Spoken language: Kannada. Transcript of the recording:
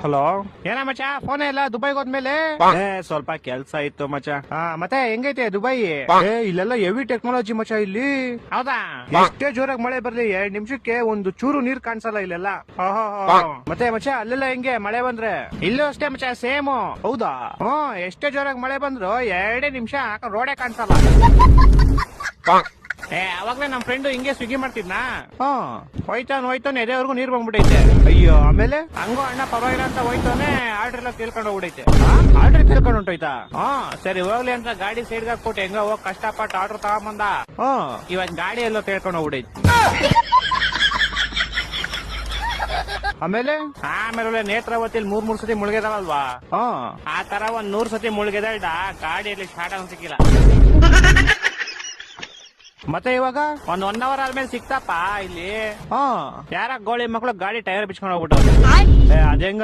ಹಲೋ. ಏನ ಮಚ ಫೋನೇ ಇಲ್ಲ ದುಬೈಗೆ ಹೋದ್ಮೇಲೆ? ಸ್ವಲ್ಪ ಕೆಲ್ಸ ಇತ್ತು ಮಚ. ಮತ್ತೆ ಹೆಂಗೈತೆ ದುಬೈ? ಇಲ್ಲೆಲ್ಲ ಹೆವಿ ಟೆಕ್ನಾಲಜಿ ಮಚ. ಇಲ್ಲಿ ಹೌದಾ? ಎಷ್ಟೇ ಜೋರಾಗಿ ಮಳೆ ಬರ್ಲಿ 2 ನಿಮಿಷಕ್ಕೆ ಒಂದು ಚೂರು ನೀರ್ ಕಾಣಿಸಲ್ಲ ಇಲ್ಲೆಲ್ಲ. ಮತ್ತೆ ಮಚ ಅಲ್ಲೆಲ್ಲ ಹೆಂಗೆ ಮಳೆ ಬಂದ್ರೆ? ಇಲ್ಲೂ ಅಷ್ಟೇ ಮಚ ಸೇಮ್. ಹೌದಾ? ಎಷ್ಟೇ ಜೋರಾಗಿ ಮಳೆ ಬಂದ್ರು 2 ನಿಮಿಷ ರೋಡೇ ಕಾಣಿಸಲ್ಲ. ಅವಾಗ್ಲೇ ನಮ್ ಫ್ರೆಂಡ್ ಹಿಂಗೆ ಸ್ವಿಗ್ಗಿ ಮಾಡ್ತಿದ್ನಾ? ಹೋಯ್ತಾನೆ ಎದೆವರೆಗೂ ನೀರ್ ಬಂದ್ಬಿಟ್ಟೈತೆ. ಅಯ್ಯೋ, ಆಮೇಲೆ ಹಂಗೋ ಅಣ್ಣ ಪರವಾಗಿಲ್ಲ ಅಂತ ಹೋಯ್ತಾನೆ ಆರ್ಡರ್ ಎಲ್ಲ ತಿಳ್ಕೊಂಡು ಹೋಗ್ಬಿಡೈತೆ. ಆರ್ಡರ್ ತಿಳ್ಕೊಂಡು ಹೊಂಟೋಯ್ತಾ? ಸರಿ ಹೋಗ್ಲಿ ಅಂತ ಗಾಡಿ ಸೈಡ್ ಹಾಕ್ಬಿಟ್ಟು ಹೆಂಗ ಹೋಗ್ ಕಷ್ಟಪಟ್ಟು ಆರ್ಡರ್ ತಗೊಂಬಂದ. ಇವಾಗ ಗಾಡಿ ಎಲ್ಲ ತಿಳ್ಕೊಂಡು ಹೋಗ್ಬಿಡೈತೆ. ಆಮೇಲೆ ನೇತ್ರಾವತಿಯಲ್ಲಿ 3 ಸತಿ ಮುಳುಗಿದಾವಲ್ವಾ? ಹಾ ಆ ತರ 100 ಸತಿ ಮುಳುಗಿದಳ್ದ ಗಾಡಿಯಲ್ಲಿ ಸ್ಟಾರ್ಟ್ ಆಗ ಸಿಕ್ಕಿಲ್ಲ. ಮತ್ತೆ ಇವಾಗ ಒಂದ್ 1 ಅವರ್ ಆದ್ಮೇಲೆ ಸಿಕ್ತಪ್ಪ ಇಲ್ಲಿ. ಹಾ ಯಾರ ಗೋಳಿ ಮಕ್ಳು ಗಾಡಿ ಟೈರ್ ಬಿಚ್ಕೊಂಡು ಹೋಗ್ಬಿಟ್ಟು ಅದೇಂಗ